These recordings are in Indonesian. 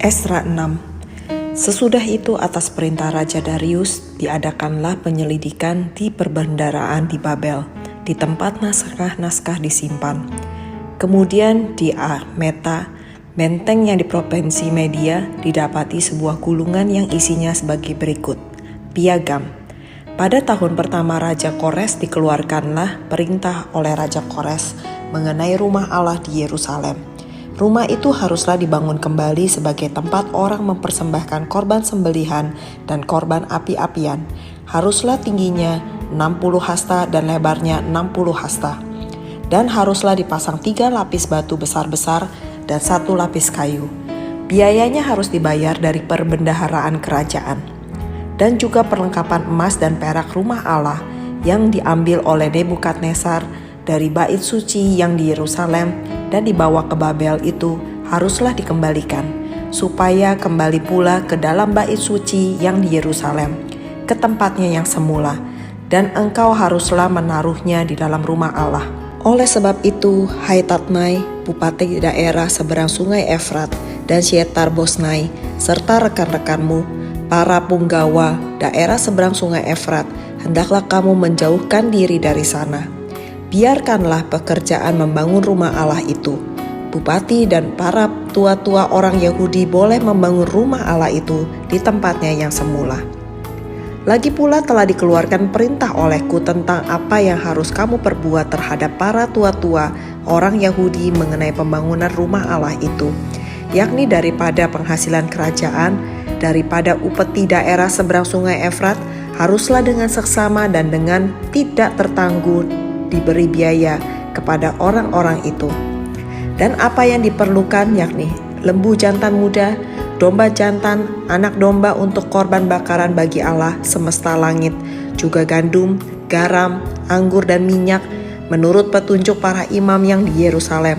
Esra 6. Sesudah itu atas perintah Raja Darius diadakanlah penyelidikan di perbendaharaan di Babel, di tempat naskah-naskah disimpan. Kemudian di Meta, benteng yang di provinsi Media, didapati sebuah gulungan yang isinya sebagai berikut. Piagam. Pada tahun pertama Raja Kores dikeluarkanlah perintah oleh Raja Kores mengenai rumah Allah di Yerusalem. Rumah itu haruslah dibangun kembali sebagai tempat orang mempersembahkan korban sembelihan dan korban api-apian. Haruslah tingginya 60 hasta dan lebarnya 60 hasta. Dan haruslah dipasang 3 lapis batu besar-besar dan 1 lapis kayu. Biayanya harus dibayar dari perbendaharaan kerajaan. Dan juga perlengkapan emas dan perak rumah Allah yang diambil oleh Nebukadnezar dari bait suci yang di Yerusalem dan dibawa ke Babel itu haruslah dikembalikan, supaya kembali pula ke dalam bait suci yang di Yerusalem, ke tempatnya yang semula, dan engkau haruslah menaruhnya di dalam rumah Allah. Oleh sebab itu, hai Tatnai, bupati daerah seberang sungai Efrat, dan Syetar-Bosnai, serta rekan-rekanmu, para punggawa daerah seberang sungai Efrat, hendaklah kamu menjauhkan diri dari sana. Biarkanlah pekerjaan membangun rumah Allah itu. Bupati dan para tua-tua orang Yahudi boleh membangun rumah Allah itu di tempatnya yang semula. Lagi pula telah dikeluarkan perintah olehku tentang apa yang harus kamu perbuat terhadap para tua-tua orang Yahudi mengenai pembangunan rumah Allah itu, yakni daripada penghasilan kerajaan, daripada upeti daerah seberang sungai Efrat, haruslah dengan seksama dan dengan tidak tertangguh diberi biaya kepada orang-orang itu. Dan apa yang diperlukan yakni lembu jantan muda, domba jantan, anak domba untuk korban bakaran bagi Allah semesta langit, juga gandum, garam, anggur dan minyak menurut petunjuk para imam yang di Yerusalem.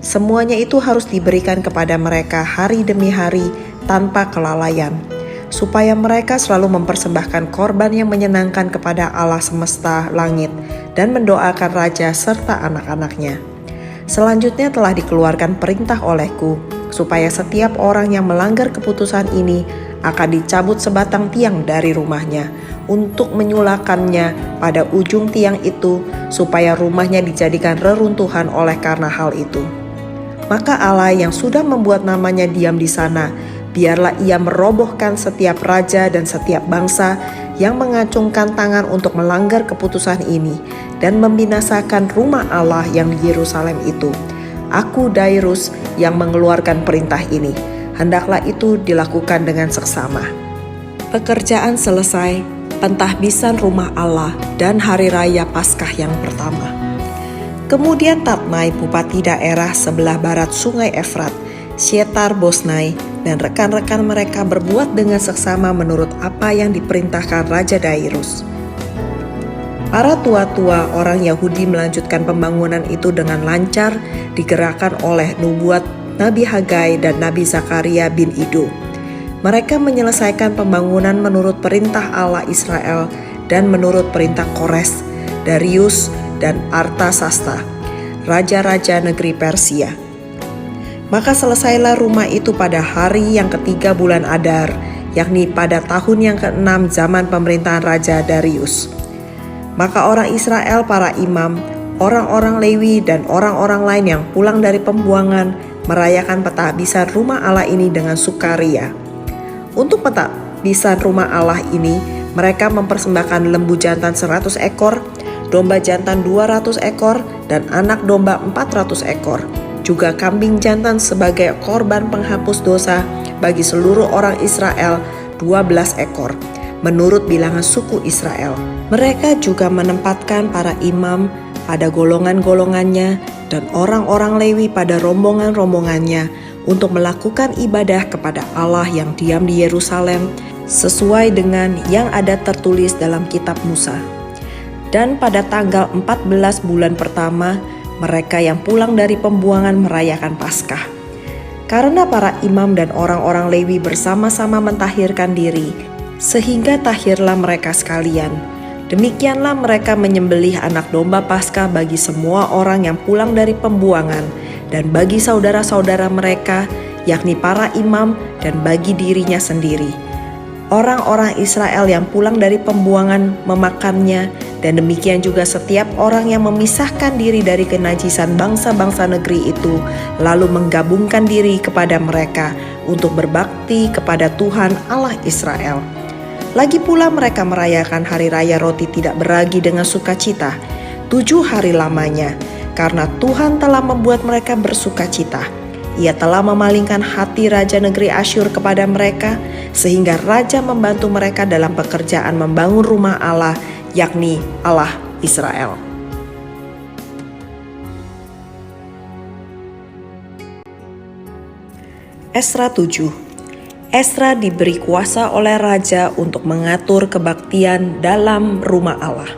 Semuanya itu harus diberikan kepada mereka hari demi hari tanpa kelalaian, supaya mereka selalu mempersembahkan korban yang menyenangkan kepada Allah semesta langit dan mendoakan raja serta anak-anaknya. Selanjutnya telah dikeluarkan perintah olehku, supaya setiap orang yang melanggar keputusan ini akan dicabut sebatang tiang dari rumahnya untuk menyulakannya pada ujung tiang itu, supaya rumahnya dijadikan reruntuhan oleh karena hal itu. Maka Allah yang sudah membuat namanya diam di sana, biarlah ia merobohkan setiap raja dan setiap bangsa yang mengacungkan tangan untuk melanggar keputusan ini dan membinasakan rumah Allah yang di Yerusalem itu. Aku Darius yang mengeluarkan perintah ini. Hendaklah itu dilakukan dengan seksama. Pekerjaan selesai, pentahbisan rumah Allah dan hari raya Paskah yang pertama. Kemudian Tatnai, bupati daerah sebelah barat sungai Efrat, Syetar-Bosnai, dan rekan-rekan mereka berbuat dengan seksama menurut apa yang diperintahkan Raja Darius. Para tua-tua orang Yahudi melanjutkan pembangunan itu dengan lancar, digerakkan oleh nubuat Nabi Hagai dan Nabi Zakaria bin Ido. Mereka menyelesaikan pembangunan menurut perintah Allah Israel dan menurut perintah Kores, Darius, dan Artasasta, raja-raja negeri Persia. Maka selesailah rumah itu pada hari yang ketiga bulan Adar, yakni pada tahun yang ke-6 zaman pemerintahan Raja Darius. Maka orang Israel, para imam, orang-orang Lewi, dan orang-orang lain yang pulang dari pembuangan merayakan pentahbisan rumah Allah ini dengan sukaria. Untuk pentahbisan rumah Allah ini, mereka mempersembahkan lembu jantan 100 ekor, domba jantan 200 ekor, dan anak domba 400 ekor. Juga kambing jantan sebagai korban penghapus dosa bagi seluruh orang Israel 12 ekor, menurut bilangan suku Israel. Mereka juga menempatkan para imam pada golongan-golongannya dan orang-orang Lewi pada rombongan-rombongannya untuk melakukan ibadah kepada Allah yang diam di Yerusalem sesuai dengan yang ada tertulis dalam kitab Musa. Dan pada tanggal 14 bulan pertama, mereka yang pulang dari pembuangan merayakan Paskah. Karena para imam dan orang-orang Lewi bersama-sama mentahirkan diri, sehingga tahirlah mereka sekalian. Demikianlah mereka menyembelih anak domba Paskah bagi semua orang yang pulang dari pembuangan dan bagi saudara-saudara mereka yakni para imam, dan bagi dirinya sendiri. Orang-orang Israel yang pulang dari pembuangan memakannya, dan demikian juga setiap orang yang memisahkan diri dari kenajisan bangsa-bangsa negeri itu, lalu menggabungkan diri kepada mereka untuk berbakti kepada Tuhan Allah Israel. Lagi pula mereka merayakan hari raya roti tidak beragi dengan sukacita 7 hari lamanya, karena Tuhan telah membuat mereka bersukacita. Ia telah memalingkan hati raja negeri Asyur kepada mereka, sehingga raja membantu mereka dalam pekerjaan membangun rumah Allah, yakni Allah Israel. Esra 7. Esra diberi kuasa oleh raja untuk mengatur kebaktian dalam rumah Allah.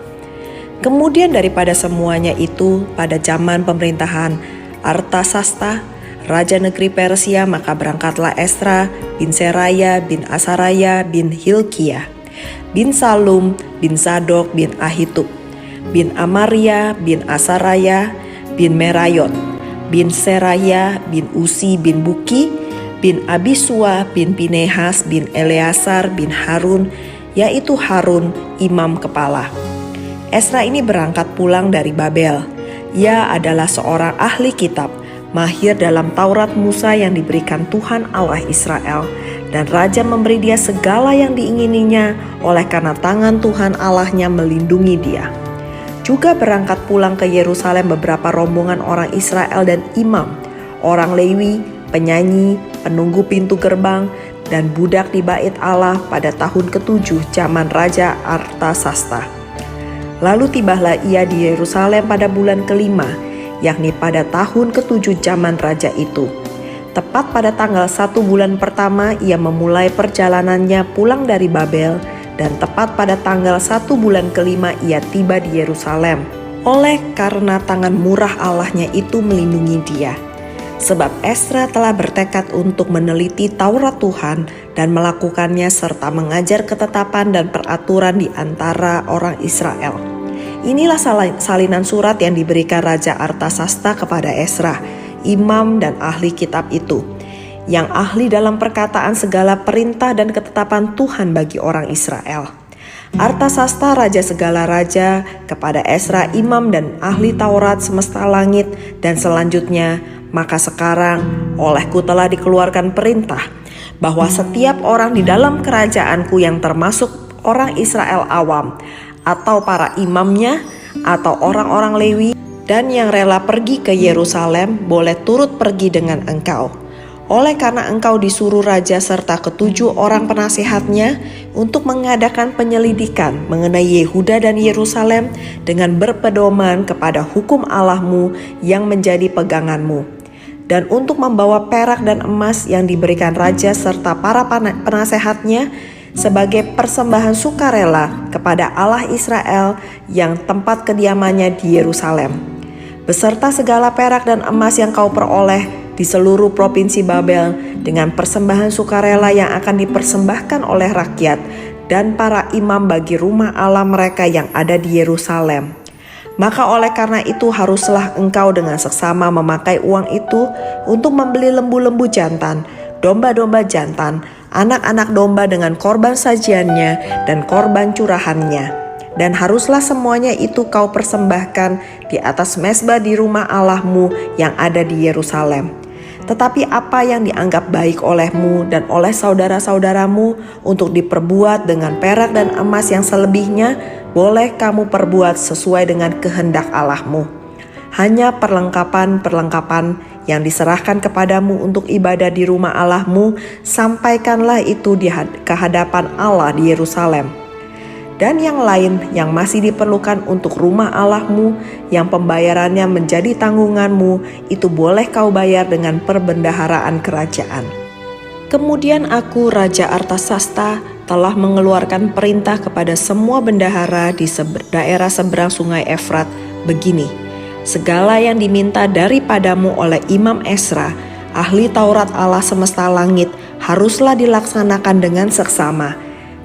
Kemudian daripada semuanya itu, pada zaman pemerintahan Artasasta, raja negeri Persia, maka berangkatlah Esra bin Seraya bin Asaraya bin Hilkiah bin Salum bin Sadok bin Ahitub bin Amaria bin Asaraya bin Merayot bin Seraya bin Usi bin Buki bin Abisua bin Pinehas bin Eleazar bin Harun, yaitu Harun imam kepala. Esra ini berangkat pulang dari Babel. Ia adalah seorang ahli kitab, mahir dalam Taurat Musa yang diberikan Tuhan Allah Israel, dan raja memberi dia segala yang diingininya oleh karena tangan Tuhan Allahnya melindungi dia. Juga berangkat pulang ke Yerusalem beberapa rombongan orang Israel dan imam, orang Lewi, penyanyi, penunggu pintu gerbang, dan budak di bait Allah pada tahun ke-7 zaman Raja Artasasta. Lalu tibalah ia di Yerusalem pada bulan ke-5, yakni pada tahun ke-7 zaman raja itu. Tepat pada tanggal 1 bulan pertama ia memulai perjalanannya pulang dari Babel, dan tepat pada tanggal 1 bulan ke-5 ia tiba di Yerusalem. Oleh karena tangan murah Allahnya itu melindungi dia. Sebab Esra telah bertekad untuk meneliti Taurat Tuhan dan melakukannya serta mengajar ketetapan dan peraturan di antara orang Israel. Inilah salinan surat yang diberikan Raja Artasasta kepada Esra, imam dan ahli kitab itu, yang ahli dalam perkataan segala perintah dan ketetapan Tuhan bagi orang Israel. Artasasta raja segala raja kepada Esra imam dan ahli Taurat semesta langit, dan selanjutnya, maka sekarang olehku telah dikeluarkan perintah bahwa setiap orang di dalam kerajaanku yang termasuk orang Israel awam, atau para imamnya, atau orang-orang Lewi, dan yang rela pergi ke Yerusalem, boleh turut pergi dengan engkau. Oleh karena engkau disuruh raja serta ke-7 orang penasehatnya untuk mengadakan penyelidikan mengenai Yehuda dan Yerusalem dengan berpedoman kepada hukum Allahmu yang menjadi peganganmu, dan untuk membawa perak dan emas yang diberikan raja serta para penasehatnya sebagai persembahan sukarela kepada Allah Israel yang tempat kediamannya di Yerusalem, beserta segala perak dan emas yang kau peroleh di seluruh provinsi Babel dengan persembahan sukarela yang akan dipersembahkan oleh rakyat dan para imam bagi rumah Allah mereka yang ada di Yerusalem. Maka oleh karena itu haruslah engkau dengan seksama memakai uang itu untuk membeli lembu-lembu jantan, domba-domba jantan, anak-anak domba dengan korban sajiannya dan korban curahannya. Dan haruslah semuanya itu kau persembahkan di atas mezbah di rumah Allahmu yang ada di Yerusalem. Tetapi apa yang dianggap baik olehmu dan oleh saudara-saudaramu untuk diperbuat dengan perak dan emas yang selebihnya, boleh kamu perbuat sesuai dengan kehendak Allahmu. Hanya perlengkapan-perlengkapan yang diserahkan kepadamu untuk ibadah di rumah Allahmu, sampaikanlah itu di kehadapan Allah di Yerusalem. Dan yang lain yang masih diperlukan untuk rumah Allahmu, yang pembayarannya menjadi tanggunganmu, itu boleh kau bayar dengan perbendaharaan kerajaan. Kemudian aku, Raja Artasasta, telah mengeluarkan perintah kepada semua bendahara di daerah seberang sungai Efrat, begini: segala yang diminta daripadamu oleh Imam Esra, ahli Taurat Allah semesta langit, haruslah dilaksanakan dengan seksama,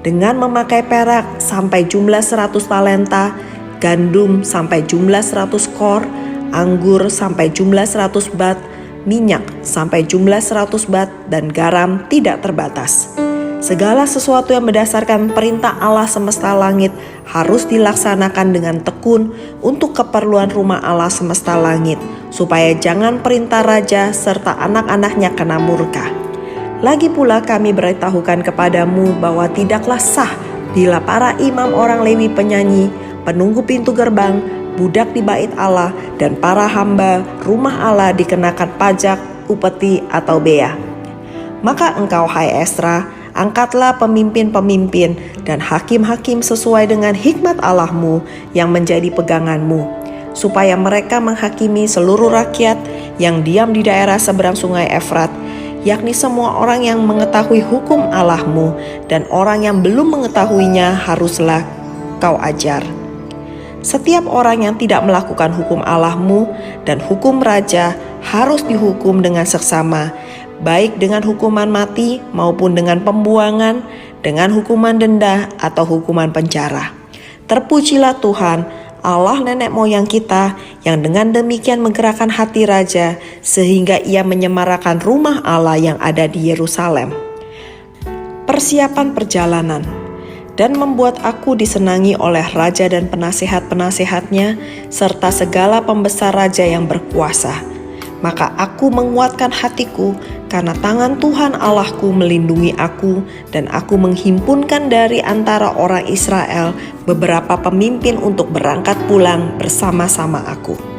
dengan memakai perak sampai jumlah 100 talenta, gandum sampai jumlah 100 kor, anggur sampai jumlah 100 bat, minyak sampai jumlah 100 bat, dan garam tidak terbatas. Segala sesuatu yang berdasarkan perintah Allah semesta langit harus dilaksanakan dengan tekun untuk keperluan rumah Allah semesta langit, supaya jangan perintah raja serta anak-anaknya kena murka. Lagi pula kami beritahukan kepadamu bahwa tidaklah sah bila para imam orang Lewi penyanyi, penunggu pintu gerbang, budak di bait Allah, dan para hamba rumah Allah dikenakan pajak, upeti, atau bea. Maka engkau, hai Esra, angkatlah pemimpin-pemimpin dan hakim-hakim sesuai dengan hikmat Allahmu yang menjadi peganganmu, supaya mereka menghakimi seluruh rakyat yang diam di daerah seberang sungai Efrat, yakni semua orang yang mengetahui hukum Allahmu, dan orang yang belum mengetahuinya haruslah kau ajar. Setiap orang yang tidak melakukan hukum Allahmu dan hukum raja harus dihukum dengan seksama, baik dengan hukuman mati maupun dengan pembuangan, dengan hukuman denda atau hukuman penjara. Terpujilah Tuhan, Allah nenek moyang kita, yang dengan demikian menggerakkan hati raja sehingga ia menyemarakan rumah Allah yang ada di Yerusalem. Persiapan perjalanan. Dan membuat aku disenangi oleh raja dan penasehat-penasehatnya serta segala pembesar raja yang berkuasa. Maka aku menguatkan hatiku karena tangan Tuhan Allahku melindungi aku, dan aku menghimpunkan dari antara orang Israel beberapa pemimpin untuk berangkat pulang bersama-sama aku.